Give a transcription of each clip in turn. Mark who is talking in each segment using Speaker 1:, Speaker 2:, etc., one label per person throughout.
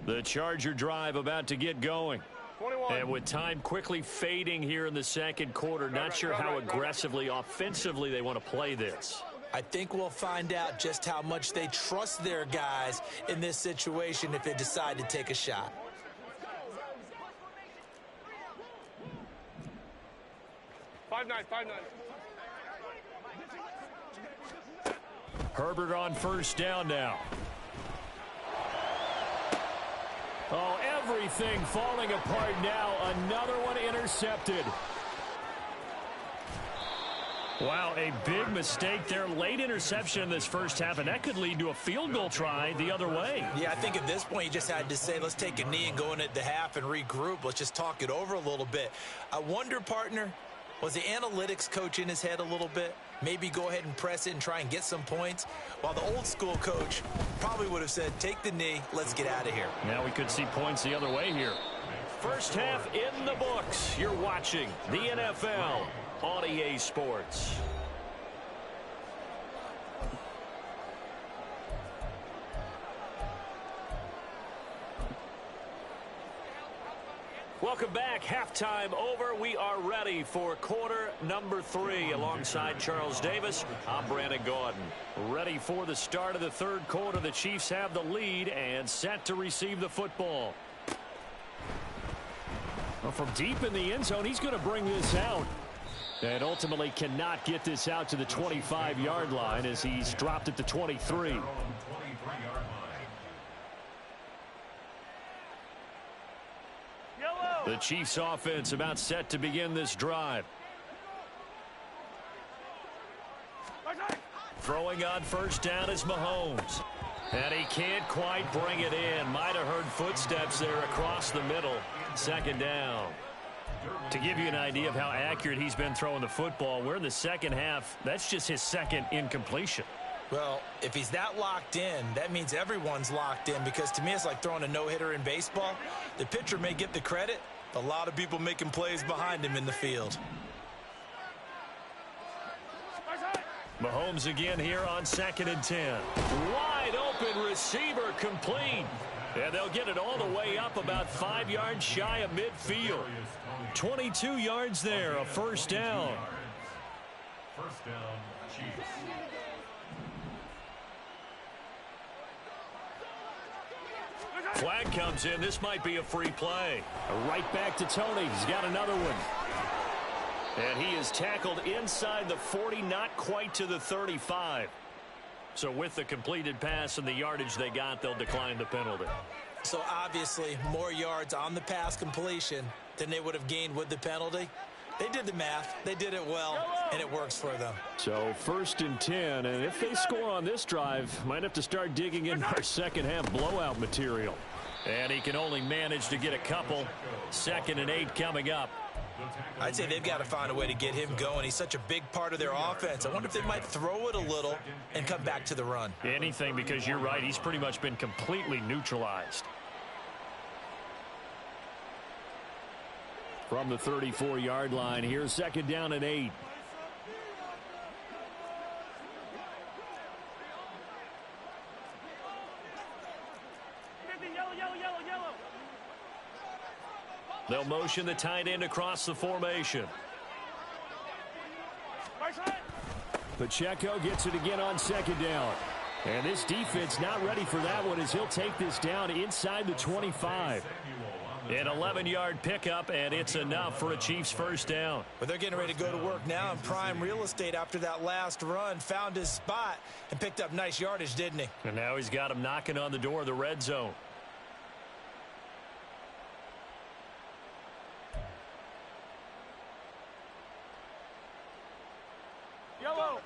Speaker 1: The Charger drive about to get going.
Speaker 2: 21.
Speaker 1: And with time quickly fading here in the second quarter, not sure how aggressively, offensively they want to play this.
Speaker 3: I think we'll find out just how much they trust their guys in this situation if they decide to take a shot.
Speaker 2: Five-nine.
Speaker 1: Herbert on first down now. Oh, everything falling apart now. Another one intercepted. Wow, a big mistake there. Late interception in this first half, and that could lead to a field goal try the other way.
Speaker 3: Yeah, I think at this point you just had to say, let's take a knee and go in at the half and regroup. Let's just talk it over a little bit. I wonder, partner, was the analytics coach in his head a little bit? Maybe go ahead and press it and try and get some points? While the old school coach probably would have said, take the knee, let's get out of here.
Speaker 1: Now we could see points the other way here. First half in the books. You're watching the NFL on EA Sports. Welcome back. Halftime over. We are ready for quarter number 3. Alongside Charles Davis, I'm Brandon Gaudin. Ready for the start of the third quarter. The Chiefs have the lead and set to receive the football. Well, from deep in the end zone, he's going to bring this out. And ultimately cannot get this out to the 25-yard line as he's dropped at the 23. The Chiefs offense about set to begin this drive. Throwing on first down is Mahomes. And he can't quite bring it in. Might have heard footsteps there across the middle. Second down. To give you an idea of how accurate he's been throwing the football, we're in the second half. That's just his second incompletion.
Speaker 3: Well, if he's that locked in, that means everyone's locked in, because to me it's like throwing a no-hitter in baseball. The pitcher may get the credit, a lot of people making plays behind him in the field.
Speaker 1: Mahomes again here on 2nd and 10. Wide open receiver complete. And they'll get it all the way up about 5 yards shy of midfield. 22 yards there, a first down.
Speaker 4: First down, Chiefs.
Speaker 1: Flag comes in. This might be a free play. Right back to Tony. He's got another one. And he is tackled inside the 40, not quite to the 35. So with the completed pass and the yardage they got, they'll decline the penalty.
Speaker 3: So obviously more yards on the pass completion than they would have gained with the penalty. They did the math. They did it well, and it works for them.
Speaker 1: So 1st and 10, and if they score on this drive, might have to start digging in our second half blowout material. And he can only manage to get a couple. 2nd and 8 coming up.
Speaker 3: I'd say they've got to find a way to get him going. He's such a big part of their offense. I wonder if they might throw it a little and come back to the run.
Speaker 1: Anything, because you're right. He's pretty much been completely neutralized. From the 34-yard line, here's 2nd down and 8. They'll motion the tight end across the formation. Pacheco gets it again on 2nd down. And this defense not ready for that one as he'll take this down inside the 25. An 11-yard pickup, and it's enough for a Chiefs first down.
Speaker 3: But they're getting ready to go to work now in prime real estate after that last run. Found his spot and picked up nice yardage, didn't he?
Speaker 1: And now he's got him knocking on the door of the red zone.
Speaker 2: Yellow.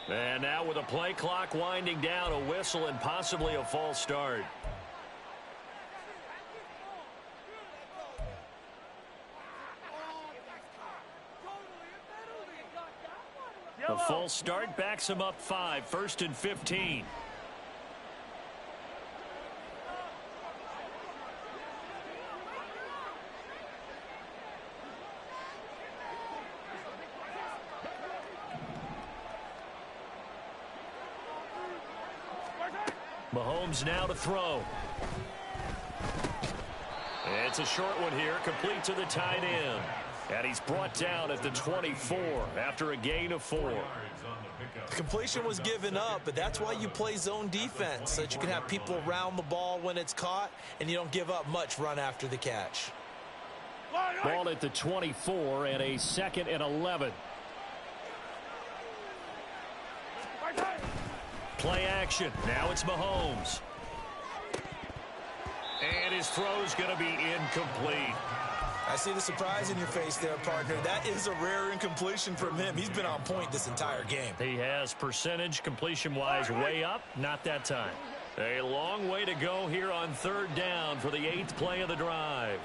Speaker 1: And now with a play clock winding down, a whistle and possibly a false start. A false start backs him up 5, 1st and 15. Mahomes now to throw. It's a short one here, complete to the tight end. And he's brought down at the 24 after a gain of 4.
Speaker 3: The completion was given up, but that's why you play zone defense, so that you can have people around the ball when it's caught, and you don't give up much run after the catch.
Speaker 1: Ball at the 24 and a 2nd and 11. Play action. Now it's Mahomes. And his throw's going to be incomplete.
Speaker 3: I see the surprise in your face there, partner. That is a rare incompletion from him. He's been on point this entire game.
Speaker 1: He has percentage completion-wise way up. Not that time. A long way to go here on 3rd down for the 8th play of the drive.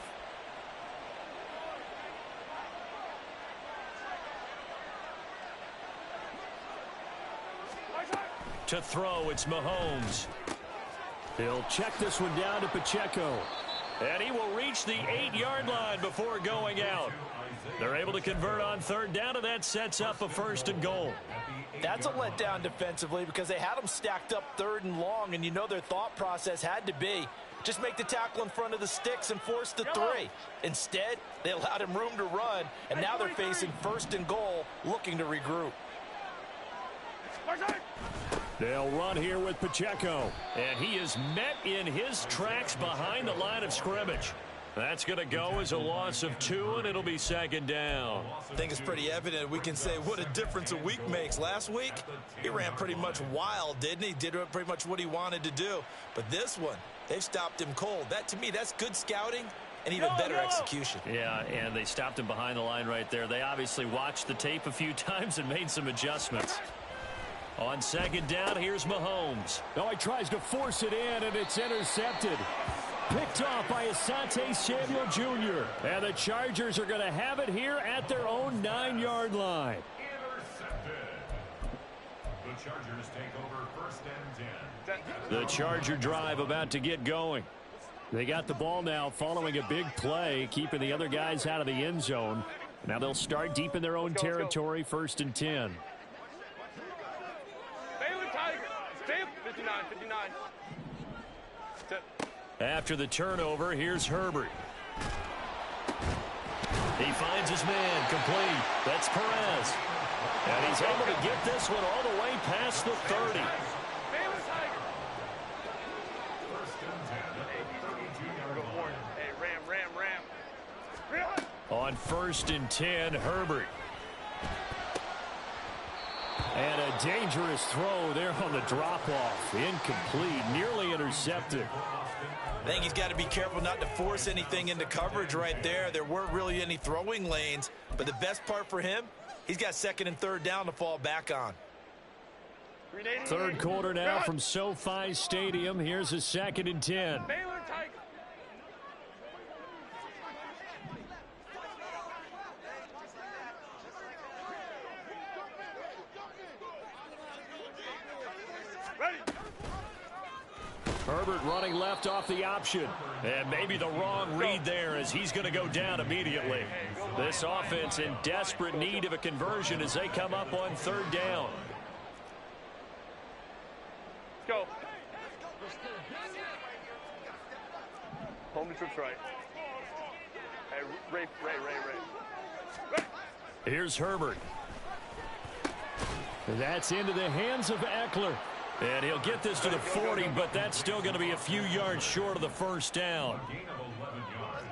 Speaker 1: To throw, it's Mahomes. He'll check this one down to Pacheco. And he will reach the 8-yard line before going out. They're able to convert on 3rd down, and that sets up a 1st and goal.
Speaker 3: That's a letdown defensively because they had them stacked up 3rd and long, and you know their thought process had to be just make the tackle in front of the sticks and force the 3. Instead, they allowed him room to run, and now they're facing 1st and goal, looking to regroup.
Speaker 1: They'll run here with Pacheco. And he is met in his tracks behind the line of scrimmage. That's going to go as a loss of 2, and it'll be 2nd down.
Speaker 3: I think it's pretty evident. We can say what a difference a week makes. Last week, he ran pretty much wild, didn't he? Did pretty much what he wanted to do. But this one, they've stopped him cold. That, to me, that's good scouting and even better execution.
Speaker 1: Yeah, and they stopped him behind the line right there. They obviously watched the tape a few times and made some adjustments. On 2nd down, here's Mahomes. Oh, he tries to force it in, and it's intercepted. Picked off by Asante Samuel Jr. And the Chargers are going to have it here at their own 9-yard line.
Speaker 4: Intercepted. The Chargers take over 1st and 10.
Speaker 1: The Charger drive about to get going. They got the ball now following a big play, keeping the other guys out of the end zone. Now they'll start deep in their own territory, 1st and 10.
Speaker 2: 59, 59.
Speaker 1: After the turnover, here's Herbert. He finds his man, complete. That's Perez. And he's able to get this one all the way past the 30. On 1st and 10, Herbert. And a dangerous throw there on the drop-off. Incomplete, nearly intercepted.
Speaker 3: I think he's got to be careful not to force anything into coverage right there. There weren't really any throwing lanes, but the best part for him, he's got 2nd and 3rd down to fall back on.
Speaker 1: 3rd quarter now from SoFi Stadium. Here's a 2nd and 10. Herbert running left off the option. And maybe the wrong read there as he's going to go down immediately. This offense in desperate need of a conversion as they come up on 3rd down.
Speaker 2: Go. Home to trips right. Hey, Ray.
Speaker 1: Here's Herbert. That's into the hands of Eckler. And he'll get this to the 40, but that's still going to be a few yards short of the 1st down.
Speaker 4: Gain of 11 yards.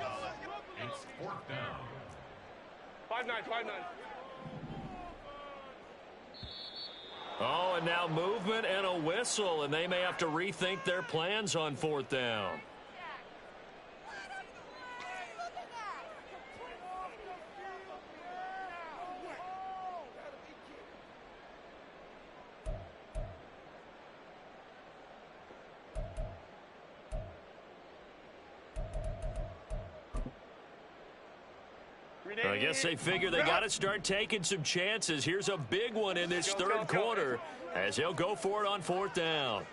Speaker 4: It's 4th down.
Speaker 2: 5-9.
Speaker 1: Oh, and now movement and a whistle, and they may have to rethink their plans on 4th down. I guess they figure they got to start taking some chances. Here's a big one in this 3rd quarter as he'll go for it on 4th down.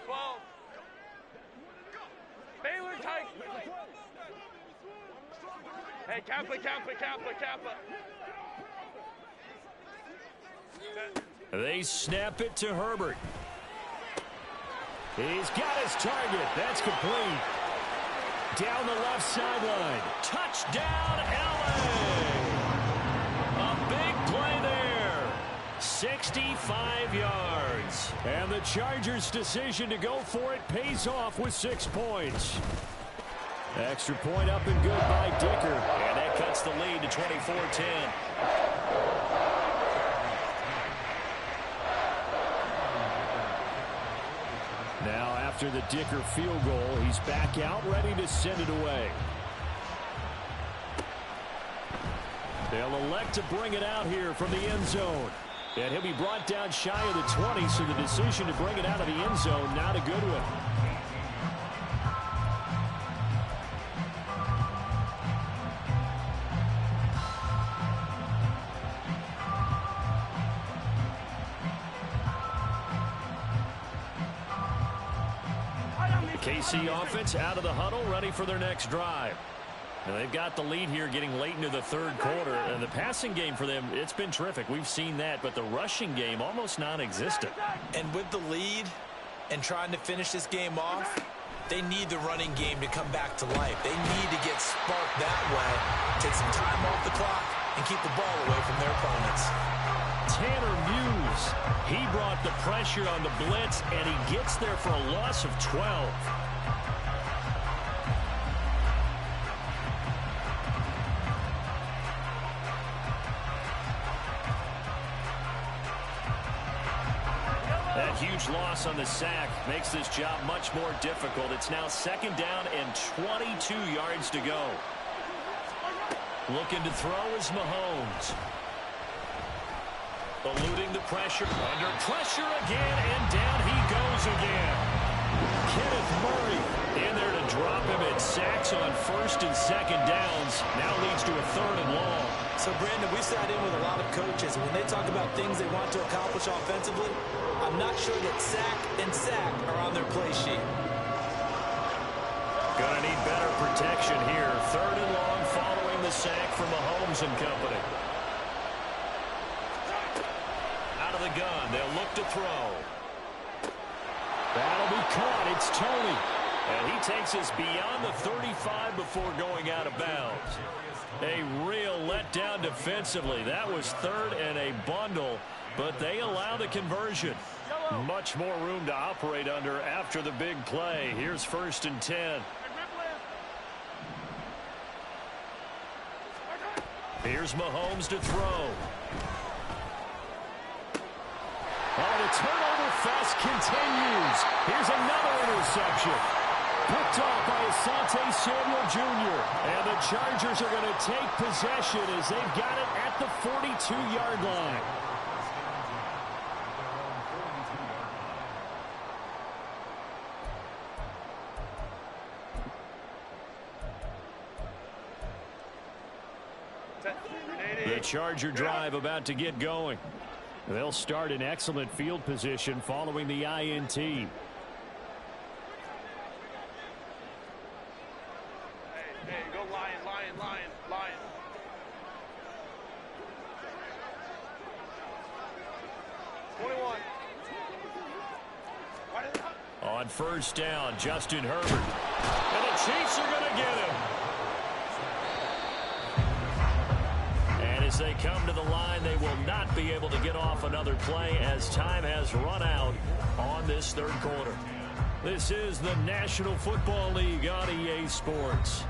Speaker 2: 12. Baylor tight. Hey, Kappa.
Speaker 1: They snap it to Herbert. He's got his target. That's complete. Down the left sideline. Touchdown, LA! A big play there. 65 yards. And the Chargers' decision to go for it pays off with 6 points. Extra point up and good by Dicker. And that cuts the lead to 24-10. Now after the Dicker field goal, he's back out ready to send it away. They'll elect to bring it out here from the end zone. And he'll be brought down shy of the 20, so the decision to bring it out of the end zone, not a good one. KC offense out of the huddle, ready for their next drive. And they've got the lead here getting late into the third quarter. And the passing game for them, it's been terrific. We've seen that, but the rushing game almost non-existent.
Speaker 3: And with the lead and trying to finish this game off, they need the running game to come back to life. They need to get sparked that way, take some time off the clock, and keep the ball away from their opponents.
Speaker 1: Tanner Muse, he brought the pressure on the blitz, and he gets there for a loss of 12. That huge loss on the sack makes this job much more difficult. It's now 2nd down and 22 yards to go. Looking to throw is Mahomes. Eluding the pressure. Under pressure again, and down he goes again. Kenneth Murray in there to drop him, and sacks on 1st and 2nd downs. Now leads to a 3rd and long.
Speaker 3: So, Brandon, we sat in with a lot of coaches, and when they talk about things they want to accomplish offensively, I'm not sure that sack and sack are on their play sheet.
Speaker 1: Gonna need better protection here. 3rd and long following the sack from Mahomes and company. Out of the gun, they'll look to throw. That'll be caught. It's Tony. And he takes us beyond the 35 before going out of bounds. A real letdown defensively. That was 3rd and a bundle, but they allow the conversion. Much more room to operate under after the big play. Here's 1st and 10. Here's Mahomes to throw. Oh, the turnover fest continues. Here's another interception. Picked off by Asante Samuel Jr. And the Chargers are going to take possession as they've got it at the 42-yard line. The Charger drive about to get going. They'll start in excellent field position following the INT.
Speaker 2: Hey, go Lion, Lion, Lion, Lion.
Speaker 1: On 1st down, Justin Herbert. And the Chiefs are going to get him. And as they come to the line, they will not be able to get off another play as time has run out on this 3rd quarter. This is the National Football League on EA Sports.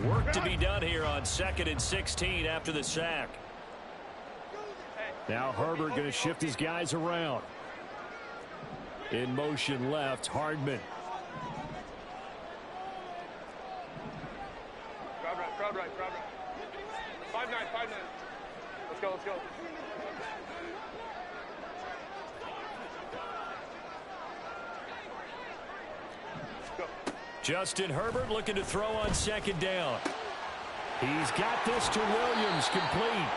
Speaker 1: Work to be done here on 2nd and 16 after the sack. Now Herbert going to shift his guys around. In motion left, Hardman.
Speaker 2: Crowd right. 5-9. Let's go.
Speaker 1: Justin Herbert looking to throw on 2nd down. He's got this to Williams, complete.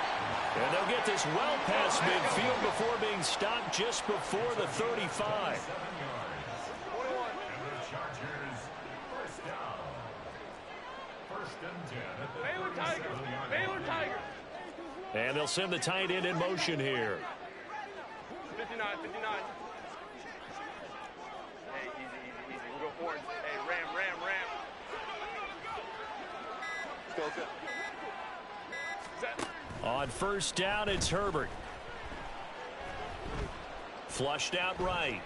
Speaker 1: And they'll get this well past midfield before being stopped just before the 35.
Speaker 4: Chargers, first down. First and 10 at the
Speaker 2: Baylor
Speaker 4: 37
Speaker 2: Tigers.
Speaker 4: yard
Speaker 2: Baylor
Speaker 4: line.
Speaker 2: Tigers.
Speaker 1: And they'll send the tight end in motion here.
Speaker 2: 59, 59. Hey, easy, easy, easy. We'll go forward. Hey, ram. Let's go. Set.
Speaker 1: On first down, it's Herbert. Flushed out right.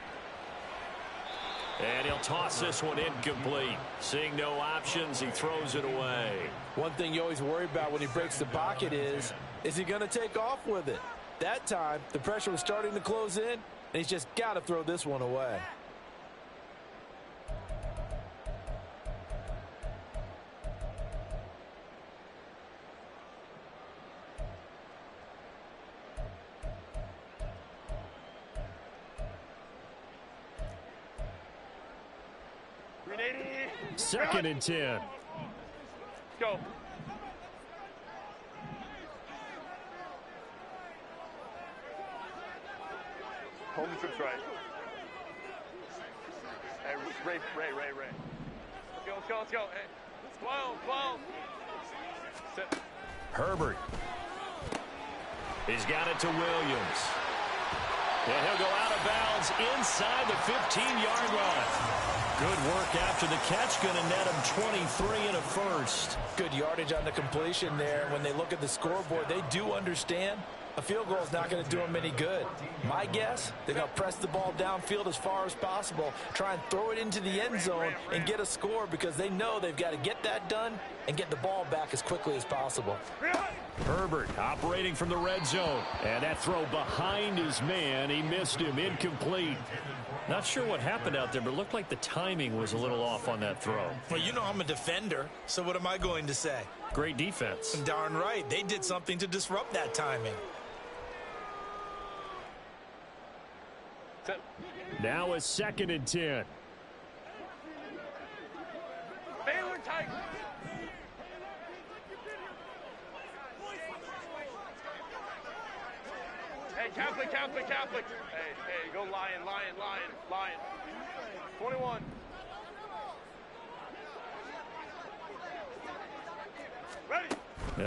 Speaker 1: And he'll toss this one incomplete. Seeing no options, he throws it away.
Speaker 3: One thing you always worry about when he breaks the pocket is he going to take off with it? That time, the pressure was starting to close in, and he's just got to throw this one away.
Speaker 1: Second and 10.
Speaker 2: Let's go. Home trips right. Hey, Ray. Let's go. Hey, 12. Sit.
Speaker 1: Herbert. He's got it to Williams. And he'll go out of bounds inside the 15-yard line. Good work after the catch. Going to net him 23 and a first.
Speaker 3: Good yardage on the completion there. When they look at the scoreboard, they do understand a field goal is not going to do them any good. My guess, they're going to press the ball downfield as far as possible, try and throw it into the end zone and get a score because they know they've got to get that done and get the ball back as quickly as possible.
Speaker 1: Herbert operating from the red zone. And that throw behind his man. He missed him. Incomplete. Not sure what happened out there, but it looked like the timing was a little off on that throw.
Speaker 3: Well, you know I'm a defender, so what am I going to say?
Speaker 1: Great defense.
Speaker 3: Darn right. They did something to disrupt that timing.
Speaker 1: Now a second and 10.
Speaker 2: Baylor Tigers. Hey, Catholic. Hey, go Lion. 21. Ready.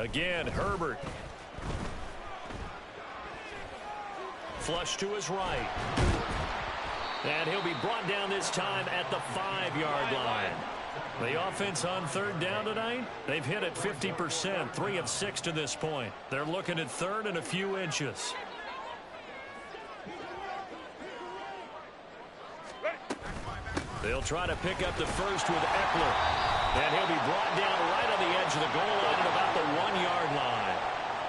Speaker 1: Again, Herbert. Flush to his right. And he'll be brought down this time at the 5-yard line. The offense on third down tonight, they've hit it 50%, 3 of 6 to this point. They're looking at third and a few inches. They'll try to pick up the first with Eckler. And he'll be brought down right on the edge of the goal line at about the 1-yard line.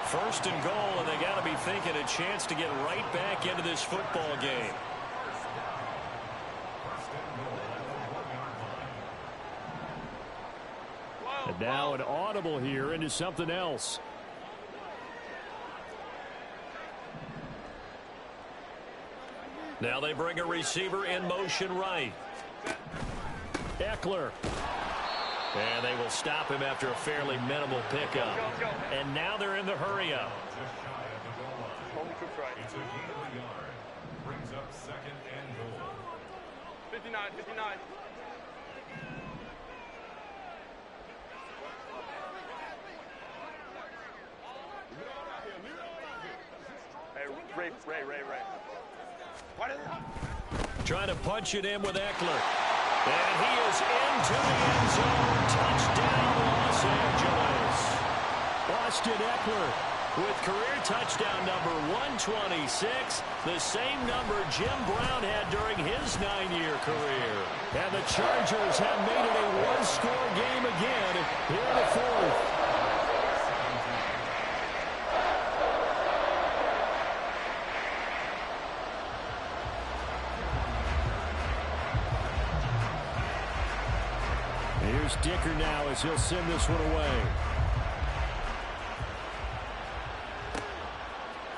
Speaker 1: First and goal, and they got to be thinking a chance to get right back into this football game. And now an audible here into something else. Now they bring a receiver in motion right. Eckler. And they will stop him after a fairly minimal pickup. And now they're in the hurry-up.
Speaker 4: It's a gain of a yard. Brings up second and goal.
Speaker 2: 59. Hey, Ray. What is that?
Speaker 1: Trying to punch it in with Eckler. And he is into the end zone. Touchdown, Los Angeles. Austin Eckler with career touchdown number 126, the same number Jim Brown had during his 9-year career. And the Chargers have made it a one-score game again here in the fourth. Here's Dicker now as he'll send this one away.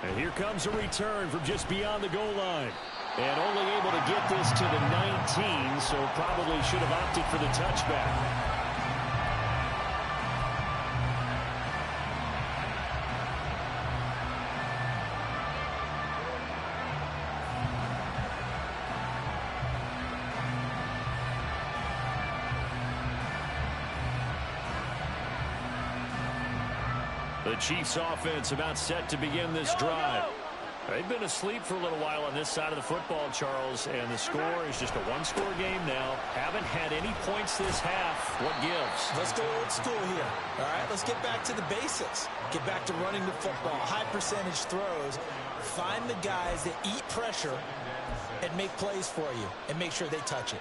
Speaker 1: And here comes a return from just beyond the goal line. And only able to get this to the 19, so probably should have opted for the touchback. The Chiefs offense about set to begin this drive. They've been asleep for a little while on this side of the football, Charles, and the score is just a one-score game now. Haven't had any points this half. What gives?
Speaker 3: Let's go old school here. All right, let's get back to the basics. Get back to running the football, high percentage throws. Find the guys that eat pressure and make plays for you and make sure they touch it.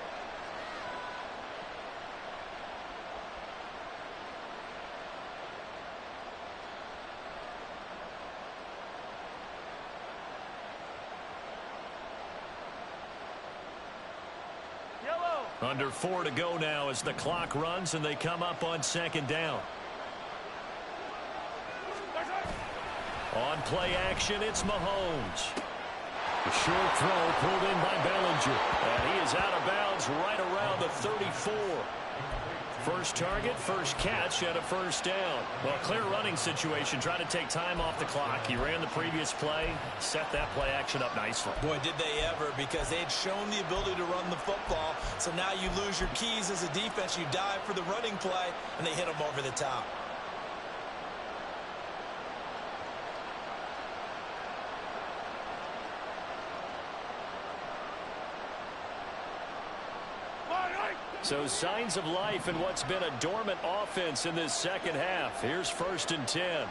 Speaker 1: Under 4 to go now as the clock runs and they come up on second down. On play action, it's Mahomes. A short throw pulled in by Bellinger. And he is out of bounds right around the 34. First target, first catch, and a first down. Well, clear running situation, trying to take time off the clock. He ran the previous play, set that play action up nicely.
Speaker 3: Boy, did they ever, because they had shown the ability to run the football. So now you lose your keys as a defense. You dive for the running play, and they hit them over the top.
Speaker 1: So signs of life in what's been a dormant offense in this second half. Here's 1st and 10.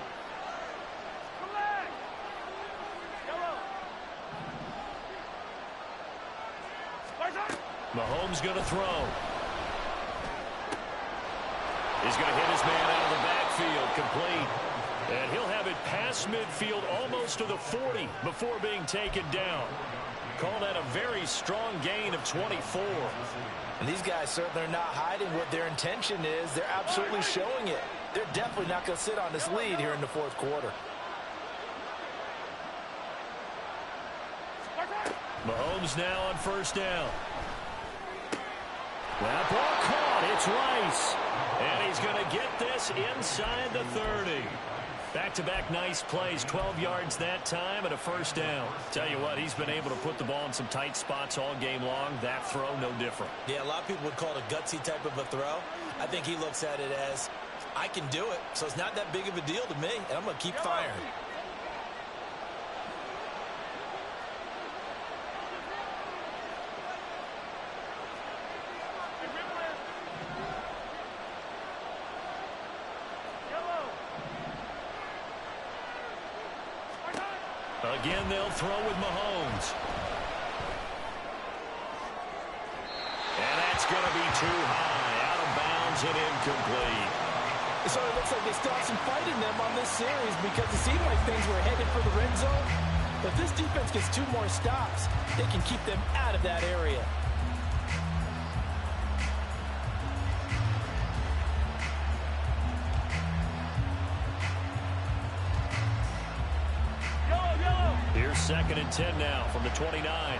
Speaker 1: Mahomes going to throw. He's going to hit his man out of the backfield, complete. And he'll have it past midfield almost to the 40 before being taken down. Call that a very strong gain of 24.
Speaker 3: And these guys certainly are not hiding what their intention is. They're absolutely showing it. They're definitely not going to sit on this lead here in the fourth quarter.
Speaker 1: Mahomes now on first down. That ball caught. It's Rice. And he's going to get this inside the 30. Back-to-back nice plays, 12 yards that time and a first down. Tell you what, he's been able to put the ball in some tight spots all game long. That throw, no different.
Speaker 3: Yeah, a lot of people would call it a gutsy type of a throw. I think he looks at it as, I can do it, so it's not that big of a deal to me, and I'm going to keep firing.
Speaker 1: Again, they'll throw with Mahomes. And that's going to be too high. Out of bounds and incomplete.
Speaker 3: So it looks like they still have some fight in them on this series because it seemed like things were headed for the red zone. But if this defense gets 2 more stops, they can keep them out of that area.
Speaker 1: Here's 2nd and 10 now from the 29.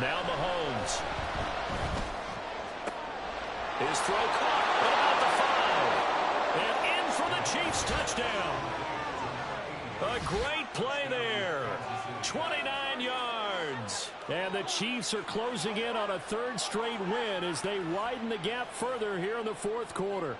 Speaker 1: Now Mahomes. His throw caught at about the 5. And in for the Chiefs touchdown. A great play there. 29 yards. And the Chiefs are closing in on a 3rd straight win as they widen the gap further here in the 4th quarter.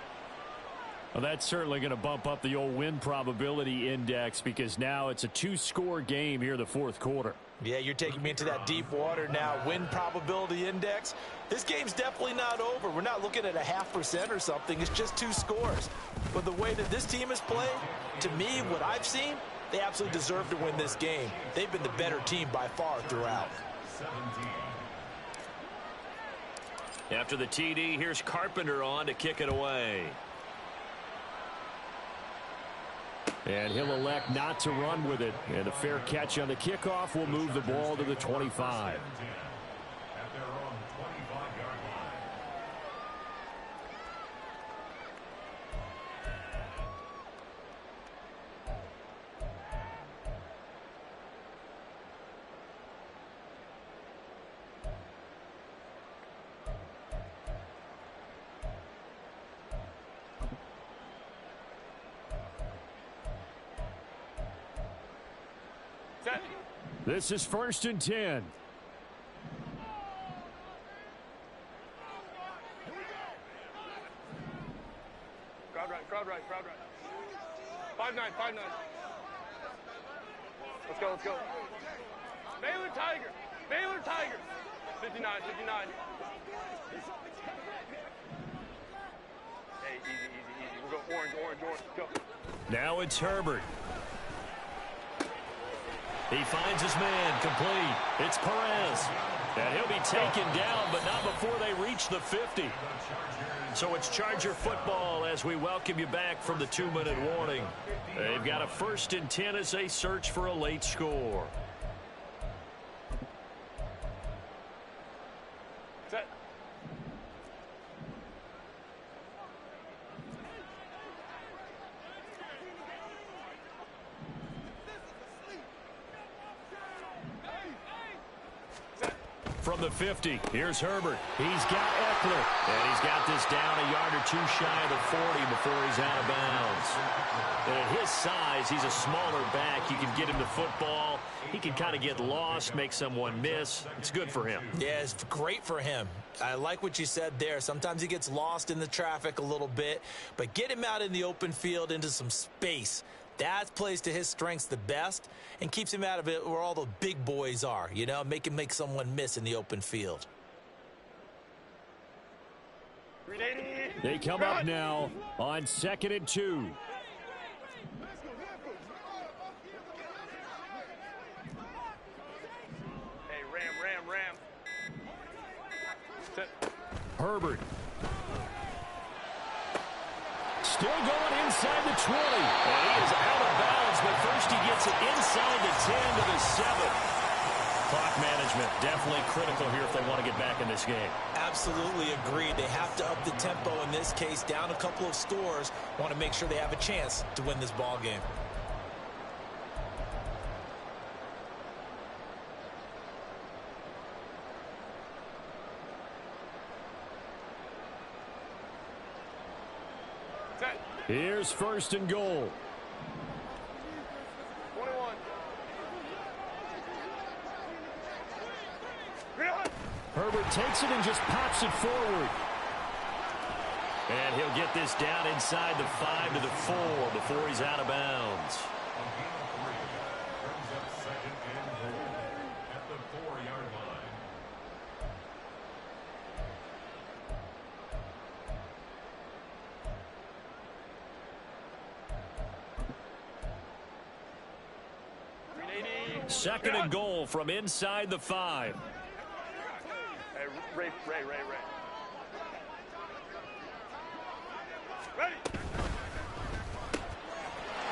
Speaker 1: Well, that's certainly going to bump up the old win probability index because now it's a 2-score game here in the 4th quarter.
Speaker 3: Yeah, you're taking me into that deep water now. Win probability index. This game's definitely not over. We're not looking at a 0.5% or something. It's just 2 scores. But the way that this team has played, to me, what I've seen, they absolutely deserve to win this game. They've been the better team by far throughout.
Speaker 1: After the TD, here's Carpenter on to kick it away. And he'll elect not to run with it. And a fair catch on the kickoff will move the ball to the 25.
Speaker 2: Set.
Speaker 1: This is 1st and 10.
Speaker 2: Crowd right. 5-9. Let's go. Baylor Tiger. 59. Hey, easy. We'll go orange. Go.
Speaker 1: Now it's Herbert. He finds his man, complete. It's Perez. And he'll be taken down, but not before they reach the 50. So it's Charger football as we welcome you back from the 2-minute warning. They've got a 1st and 10 as they search for a late score.
Speaker 2: Set.
Speaker 1: From the 50, here's Herbert. He's got Eckler, and he's got this down a yard or two shy of the 40 before he's out of bounds. And at his size, he's a smaller back. You can get him the football. He can kind of get lost, make someone miss. It's good for him.
Speaker 3: Yeah, it's great for him. I like what you said there. Sometimes he gets lost in the traffic a little bit, but get him out in the open field into some space. That plays to his strengths the best and keeps him out of it where all the big boys are, you know, make him make someone miss in the open field.
Speaker 1: They come up now on 2nd and 2.
Speaker 2: Hey, ram. Set.
Speaker 1: Herbert. Still going inside the 20. And he is out of bounds, but first he gets it inside the 10 to the 7. Clock management definitely critical here if they want to get back in this game.
Speaker 3: Absolutely agreed. They have to up the tempo in this case, down a couple of scores. Want to make sure they have a chance to win this ball game.
Speaker 1: Here's 1st and goal.
Speaker 2: 21.
Speaker 1: Herbert takes it and just pops it forward. And he'll get this down inside the 5 to the 4 before he's out of bounds.
Speaker 4: Brings up 2nd and goal at the 4-yard line.
Speaker 1: Second and goal from inside the 5.
Speaker 2: Hey, Ray. Ready.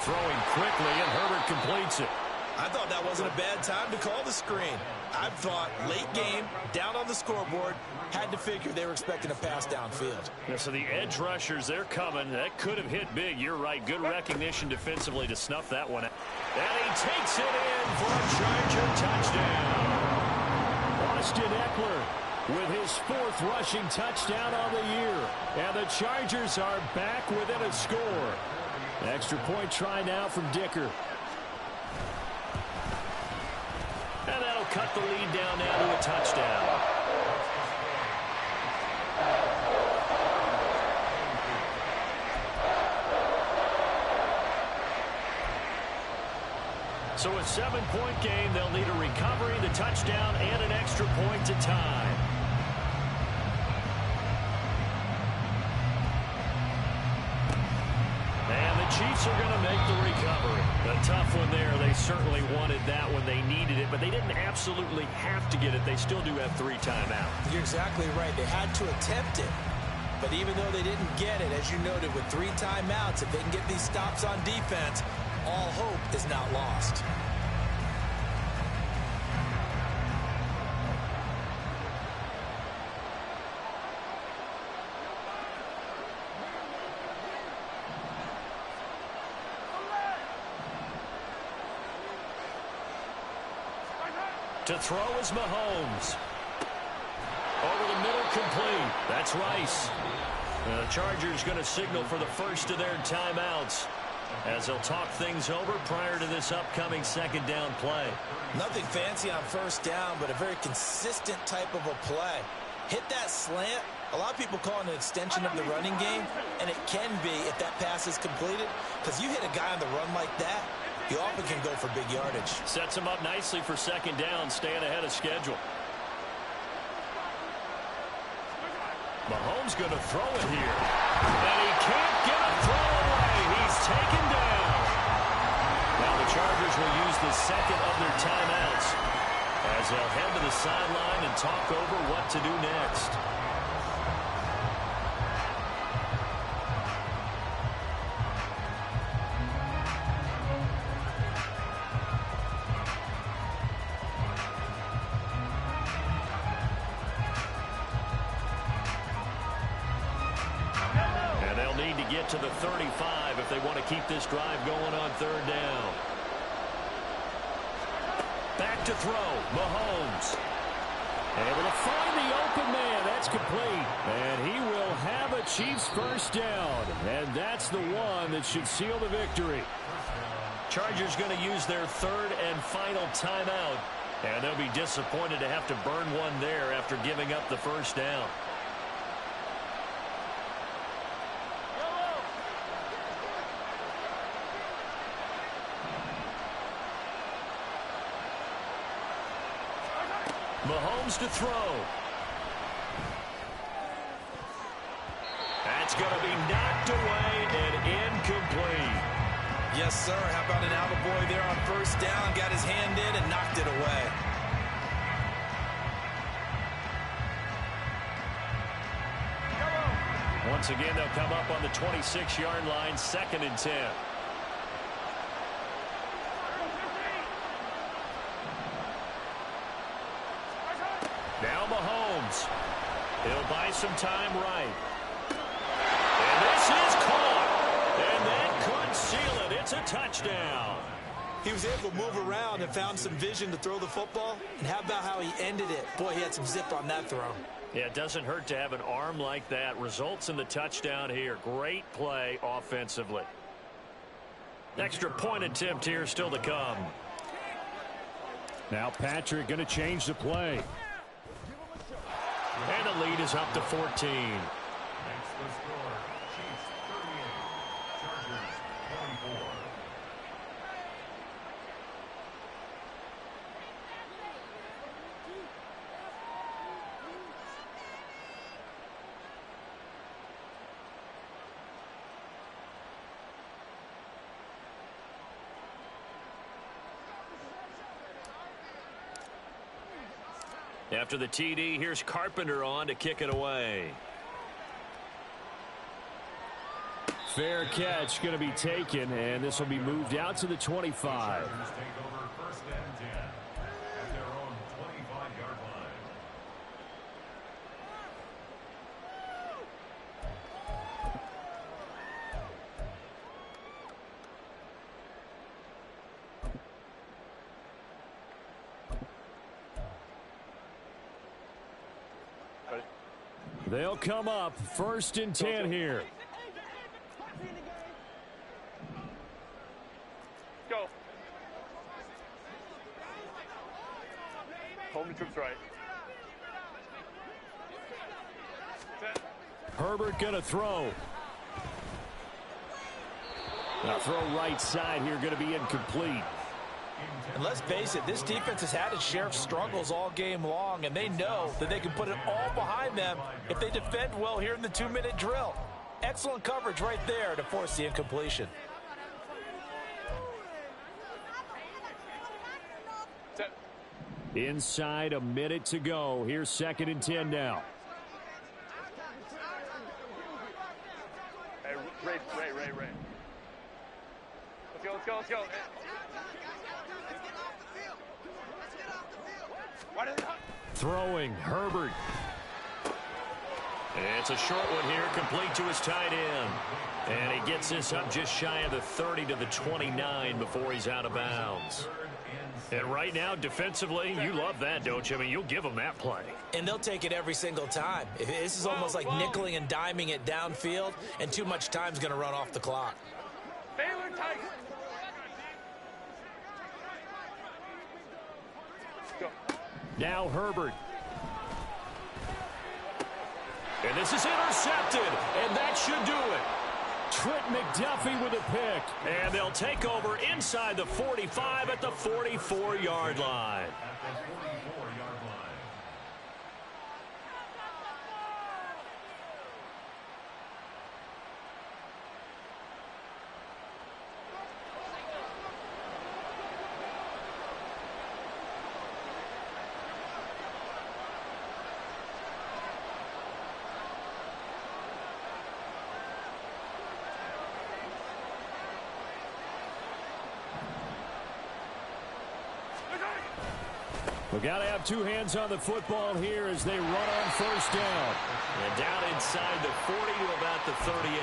Speaker 1: Throwing quickly, and Herbert completes it.
Speaker 3: I thought that wasn't a bad time to call the screen. I thought late game, down on the scoreboard, had to figure they were expecting a pass downfield.
Speaker 1: Yeah, so the edge rushers, they're coming. That could have hit big. You're right. Good recognition defensively to snuff that one out. And he takes it in for a Charger touchdown. Austin Eckler with his 4th rushing touchdown on the year. And the Chargers are back within a score. Extra point try now from Dicker. And that'll cut the lead down now to a touchdown. So a 7-point game, they'll need a recovery, the touchdown, and an extra point to tie. And the Chiefs are going to make the recovery. A tough one there. They certainly wanted that when they needed it, but they didn't absolutely have to get it. They still do have 3 timeouts.
Speaker 3: You're exactly right. They had to attempt it. But even though they didn't get it, as you noted, with 3 timeouts, if they can get these stops on defense, all hope is not lost.
Speaker 1: To throw is Mahomes. Over the middle, complete. That's Rice. The Chargers going to signal for the first of their timeouts. as they'll talk things over prior to this upcoming second down play.
Speaker 3: Nothing fancy on first down, but a very consistent type of a play. Hit that slant. A lot of people call it an extension of the running game, and it can be if that pass is completed, because you hit a guy on the run like that, you often can go for big yardage.
Speaker 1: Sets him up nicely for second down, staying ahead of schedule. Mahomes going to throw it here. And he can't get a throw away. He's taken down. Now the Chargers will use the second of their timeouts as they'll head to the sideline and talk over what to do next. To the 35 if they want to keep this drive going on third down. Back to throw. Mahomes. Able to find the open man. That's complete. And he will have a Chiefs first down. And that's the one that should seal the victory. Chargers going to use their third and final timeout. And they'll be disappointed to have to burn one there after giving up the first down. Mahomes to throw. That's going to be knocked away and incomplete.
Speaker 3: Yes, sir. How about an attaboy there on first down? Got his hand in and knocked it away.
Speaker 1: Once again, they'll come up on the 26-yard line, 2nd and 10. Now Mahomes. He'll buy some time right. And this is caught. And that could seal it. It's a touchdown.
Speaker 3: He was able to move around and found some vision to throw the football. And how about how he ended it? Boy, he had some zip on that throw.
Speaker 1: Yeah, it doesn't hurt to have an arm like that. Results in the touchdown here. Great play offensively. Extra point attempt here still to come.
Speaker 5: Now Patrick going to change the play.
Speaker 1: And the lead is up to 14.
Speaker 4: Next the score, Chiefs 38, Chargers 24.
Speaker 1: After the TD, here's Carpenter on to kick it away.
Speaker 5: Fair catch going to be taken, and this will be moved out to the 25.
Speaker 4: Chargers take over 1st and 10 at their own 25-yard line.
Speaker 5: They'll come up 1st and 10 here.
Speaker 2: Go. Hold me troops right. Set.
Speaker 5: Herbert going to throw. Now throw right side here going to be incomplete.
Speaker 3: And let's face it, this defense has had its share of struggles all game long, and they know that they can put it all behind them if they defend well here in the 2-minute drill. Excellent coverage right there to force the incompletion.
Speaker 2: Set.
Speaker 5: Inside a minute to go. Here's 2nd and 10 now.
Speaker 2: Hey, Ray. Let's go.
Speaker 1: Throwing, Herbert. It's a short one here, complete to his tight end. And he gets this up just shy of the 30 to the 29 before he's out of bounds. And right now, defensively, you love that, don't you? I mean, you'll give them that play.
Speaker 3: And they'll take it every single time. This is almost like nickeling and diming it downfield, and too much time's going to run off the clock.
Speaker 2: Baylor tight. Go.
Speaker 5: Now Herbert.
Speaker 1: And this is intercepted, and that should do it.
Speaker 5: Trent McDuffie with a pick.
Speaker 1: And they'll take over inside the 45 at the 44-yard line.
Speaker 4: At the 44-yard line.
Speaker 5: We've got to have two hands on the football here as they run on first down.
Speaker 1: And down inside the 40 to about the 38.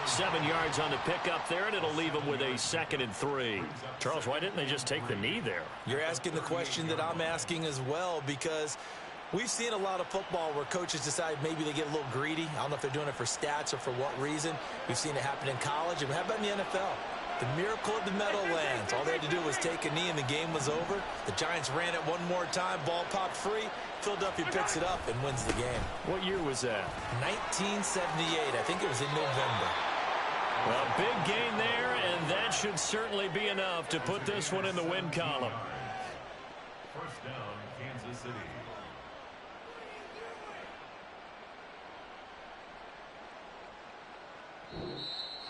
Speaker 1: 7 yards on the pickup there, and it'll leave them with a 2nd and 3.
Speaker 5: Charles, why didn't they just take the knee there?
Speaker 3: You're asking the question that I'm asking as well, because we've seen a lot of football where coaches decide maybe they get a little greedy. I don't know if they're doing it for stats or for what reason. We've seen it happen in college. And how about in the NFL? The miracle of the Meadowlands. All they had to do was take a knee and the game was over. The Giants ran it one more time. Ball popped free. Philadelphia picks it up and wins the game.
Speaker 5: What year was that?
Speaker 3: 1978. I think it was in November.
Speaker 1: Well, big gain there, and that should certainly be enough to put this one in the win column.
Speaker 4: First down, Kansas City.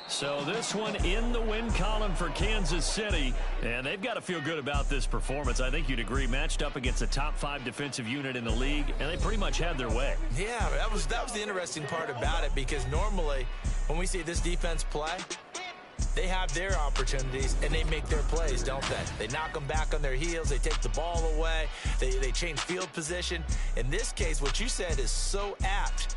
Speaker 1: So this one in the win column for Kansas City, and they've got to feel good about this performance. I think you'd agree, matched up against a top 5 defensive unit in the league, and they pretty much had their way.
Speaker 3: Yeah, that was the interesting part about it, because normally when we see this defense play, they have their opportunities and they make their plays, don't they? They knock them back on their heels. They take the ball away. They change field position. In this case, what you said is so apt.